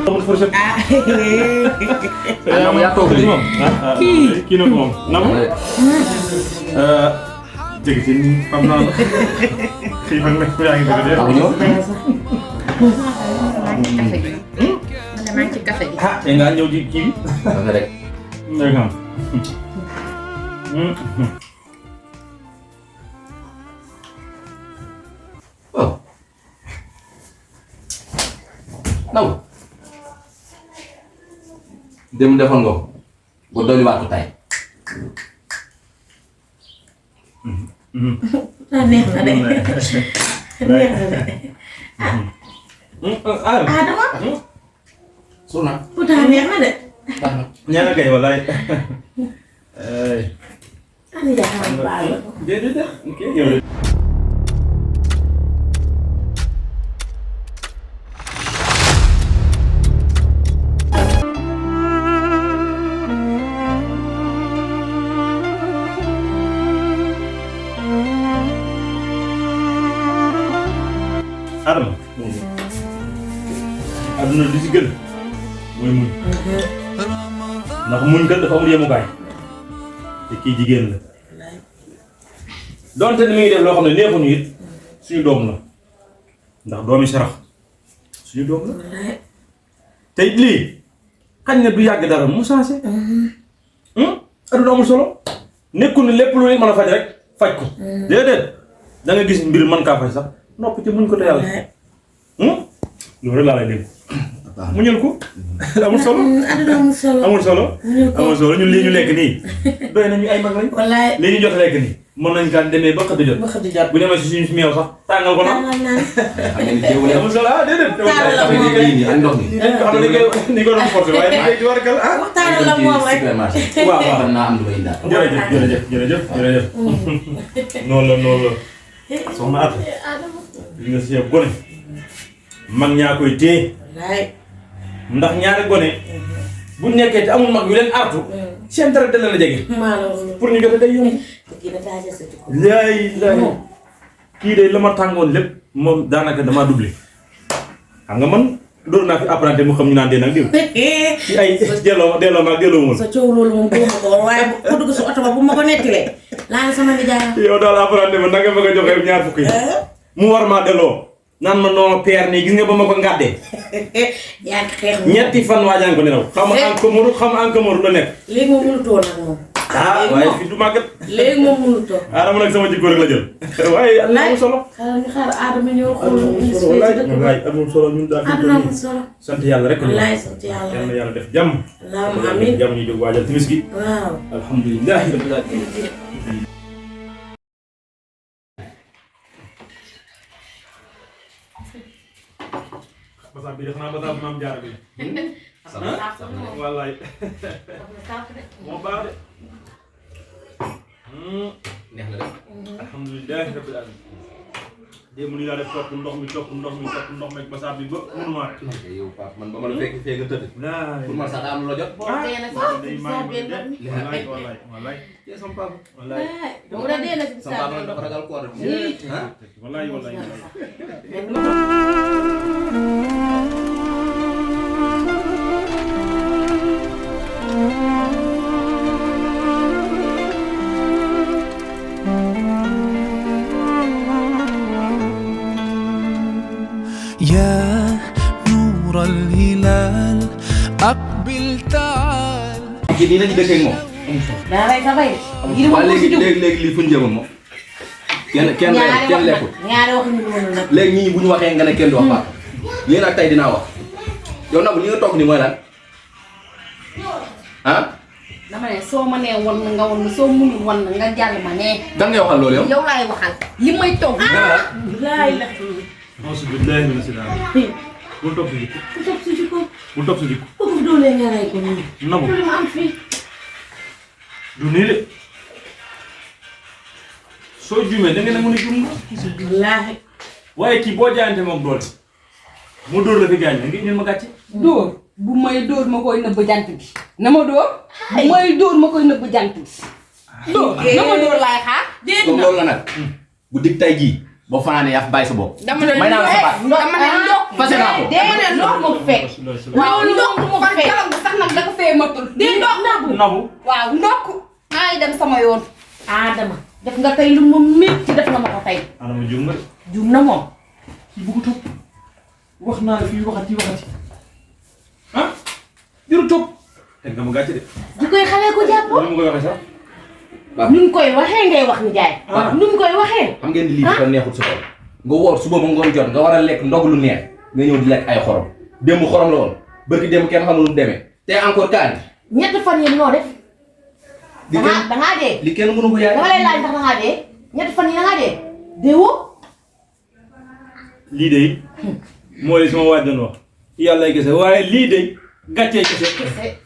amul fourchette. Namu yaa toog moom. Kii na ko moom. Namu. Dégg ci xam naa la. Kii fan la yaa ngi bëgg a dee. maa ngi ci café gi. Ah, te nga ñëw ci kii bi. Dafa rek. Dégg nga. Oh. Namu. Dem defoon nga ko. Ba dolliwaat ko tey. neex na de. neex na de. Adama. Suna. pourtant neex na de. Ñaana kay wallaay. Ani jaxam baal la. Déedéet. Ok, yow de. Adama. Aduna li ci gën mooy muñ. Ndax muñ kat dafa amul yemukaay. Te kii jigéen la. Donte ni mi ngi def loo xam ne neexuñu it suñu doom la. Ndax doomi sarax suñu doom la. Te it lii xañ na du yàgg dara mu changé. Aduna amul solo. Nekkul ne lépp lu mën a faj rek faj ko. Déedéet da nga gis mbir mën kaa faj sax noppi te muñ ko te yàlla. Loolu rek laa lay dégg. muñal ko. amul solo. aduna amul solo. amul solo. amul solo ñun lii ñu lekk nii. doy nañu ay mag lañ. wallaay. lii ñu jot a lekk nii. mën nañ kaa demee ba xëdd jot. ba xëdd jot. bu demee si suñu meew sax tàngal ko naan. tàngal naan. Xam ngeen ni teewul amul solo ah déedéet. Tàngal la Xam ngeen ni ak ndox mi. xam nga ni ko doon forcé waaye ni ko war a kal ah. waxtaanal la moom rek. waaw waaw. Xam naa am lu may indaal. jërëjëf. noonu la. soxna Atou. li nga si gone. mag ñaa koy téye. wallaay. ndax ñaari gone. bu nekkee te amul mag yu leen artu. seen dara dana la jege. maa la woon. pour ñu jot day yomb. kii da daa jël sa jikko. laay kii de la ma tàngoon lépp moom daanaka damaa doublé. xam nga man door naa fi apprenti mu xam ñu naan dee nag diw. ci ay delloo ma. sa coow loolu moom doo ma ko war waaye bu dugg si oto ba bu ma ko nettilee. laa sama nijaay. yow daal apprenti ma nanga ma ko joxe ñaar fukki mu war maa delloo. naan ma non père nii gis nga ba ma ko ngàddee. yaa ngi xeex ñetti fan waajaan ko nelaw. xam nga en comore la nekk. léegi moom mënutoo nag moom. waaye fi du màggat. léegi moom mënutoo. Adama nag sama jikko rek la jël. waaye amul solo. xaaral ñu xaar Adama ñëw xool. wallaay amul solo ñun daal. Adama amul solo. sant yàlla rek. wallaay sant yàlla yal na yàlla def jàmm. allahumma amiin jàmm ñu jóg waajal timis gi. waaw. alhamdulilah rabbil alamin. basaab bi de xanaa basaab maam jaar bi. wallaay. moo baax de. Neex na de. alhamdulilah rabbil alamin. démb ni laa def topp ndox mi basaab bi ba mënuma rek. Yow Pape man ba ma la fekk fee nga tëdd. pour man sax daa am lu la jot. dee na si saa benn ndox mi. wallaay. Tey sama papa. wallaay. mu ne dee na si Sama saa papa benn dafa ndox ragal koor de. Ah. wallaay. يا نور الهلال أقبل تعال. Kii nii la ñu dëkkee ak moom. daa rey sa bay. waaye léegi lii fu ñu jëmoon moom. kenn lekkul. ñaari wax ñu mënul nag. léegi ñii bu ñu waxee nga ne kenn du wax Pape. lii nag tey dinaa wax. yow nag li nga toog ni mooy lan. ah. dama ne soo ma nee wan nga wan soo munul wan nga jàll ma nee. kan ngay waxal loolu yow. yow laay waxal li may toog. laay la. alhamdulilah mina si daal. bul topp si jikko. ku topp si jikko. bul topp si jikko. kooku doole nga rey ko nii. nabu lu mu am fii. du nii de. soo juumee da nga ne mën a juum. wallaahi. waaye kii boo jaayante moom doole. mu dóor la fi gaañ la ngi ñun ma gàcce. dóor bu may dóor ma koy nëbb jant bi. na ma dóor. bu may dóor ma koy nëbb jant bi. dóor na ma dóor laay xaar. comme loolu la nag. bu dig tay jii boo fanaanee yaa fi bàyyi sa bopp. dama ne may naa la sa baat. dama ne ndox. fase naa ko. dama ne ndox mu fekk. waaw ndox mu fekk. sax nag da ko fee matul. di ndox nabu. waaw ndox. maa ngi dem sama yoon. Adama def nga tey lu ma métti def nga ma ko tey. Adama juum nga de. juum na moom. kii bëgg topp wax naa la fii waxati ah juru topp. teg nga ma gàcce de. di koy xale ko jàppoo. ni mu koy waxee sax. waaw nu mu koy waxee ngay wax ni jaay. nu mu koy waxee. xam ngeen ni lii dafa neexut si xol. nga woor suba ba ngoon jot nga war a lekk ndog lu neex nga ñëw di lekk ay xorom démb xorom la woon bërki démb kenn xamul nu mu demee te encore kaani. ñetti fan yii noo def. li kenn dangaa dee. li kenn mënu ko yaay. dama lay laaj ndax dangaa dee. ñetti fan yii dangaa dee. deewoo. lii de mooy li sama waaj doon wax yàlla kese waaye lii de gàccee kese.